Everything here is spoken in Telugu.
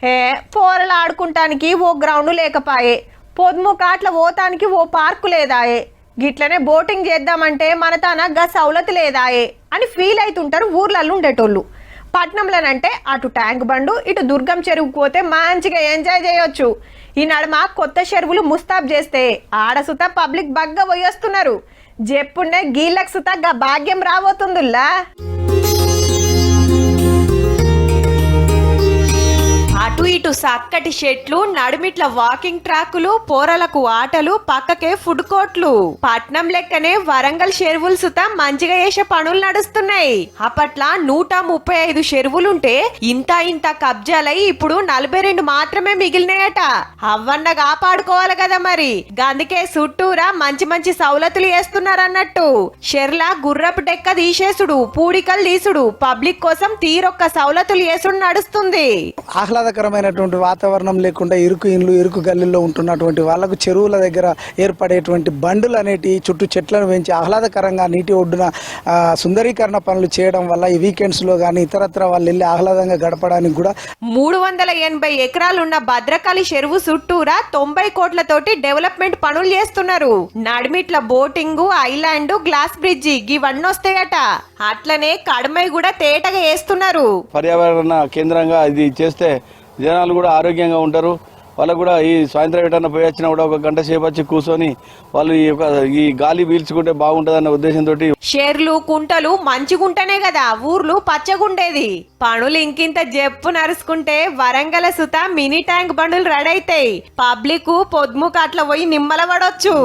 హే పోరలు ఆడుకుంటానికి ఓ గ్రౌండ్ లేకపాయే, పొద్దుముకాట్ల పోతానికి ఓ పార్కు లేదాయే, గిట్లనే బోటింగ్ చేద్దామంటే మన తన గా సౌలతి లేదాయే అని ఫీల్ అవుతుంటారు ఊర్లలో ఉండేటోళ్ళు. పట్నంలోనంటే అటు ట్యాంక్ బండు ఇటు దుర్గం చెరువుకు పోతే మంచిగా ఎంజాయ్ చేయొచ్చు. ఈ నడుమ కొత్త చెరువులు ముస్తాబ్ చేస్తే ఆడసుత పబ్లిక్ బగ్గా పోయేస్తున్నారు. జెప్పుండే గీళ్ళకు సుత గా భాగ్యం రాబోతుందిలా. అటు ఇటు చక్కటి చెట్లు, నడుమిట్ల వాకింగ్ ట్రాకులు, పోరలకు ఆటలు, పక్కకే ఫుడ్ కోర్ట్లు. పట్నం లెక్కనే వరంగల్ చెరువులు సుత మంచిగా చేసే పనులు నడుస్తున్నాయి. అప్పట్ల 135 చెరువులుంటే ఇంత కబ్జాలై ఇప్పుడు 42 మాత్రమే మిగిలినాయట. అవ్వన్న కాపాడుకోవాలి కదా మరి. గందుకే చుట్టూరా మంచి సౌలతులు వేస్తున్నారన్నట్టు. చెర్ల గుర్రపు డెక్క తీసేసుడు, పూడికలు తీసుడు, పబ్లిక్ కోసం తీరొక్క సౌలతులు వేసుడు నడుస్తుంది. ఆహ్లాదకరమైనటువంటి వాతావరణం లేకుండా ఇరుకు ఇండ్లు ఇరుకు గల్లీల్లో ఉంటున్నటువంటి వాళ్ళకు చెరువుల దగ్గర ఏర్పడేటువంటి బండులు అనేటి చుట్టూ చెట్లను పెంచి ఆహ్లాదకరంగా నీటి ఒడ్డున సుందరీకరణ పనులు చేయడం వల్ల ఈ వీకెండ్స్ లో కానీ ఇతరత్ర వాళ్ళు వెళ్ళి ఆహ్లాదంగా గడపడానికి కూడా 380 ఎకరాలున్న భద్రకాళి చెరువు చుట్టూరా 90 కోట్లతోటి డెవలప్మెంట్ పనులు చేస్తున్నారు. నడిమిట్ల బోటింగ్, ఐలాండ్, గ్లాస్ బ్రిడ్జి ఇవన్నీ వస్తాయట. అట్లనే కడమై కూడా తేటగా వేస్తున్నారు. పర్యావరణ కేంద్రంగా ఇది చేస్తే జనాలు కూడా ఆరోగ్యంగా ఉంటారు. వాళ్ళకు కూడా ఈ సాయంత్రం ఎటన్నా పోయి వచ్చినా కూడా ఒక గంట సేపు వచ్చి కూర్చొని వాళ్ళు ఈ గాలి పీల్చుకుంటే బాగుంటదన్న ఉద్దేశంతో షేర్లు కుంటలు మంచిగుంటనే కదా ఊర్లు పచ్చగుండేది. పనులు ఇంకింత జప్పు నరుచుకుంటే వరంగల సుత మినీ ట్యాంక్ బండులు రెడీ అవుతాయి. పబ్లిక్ పొద్దుముక అట్లా పోయి నిమ్మల పడొచ్చు.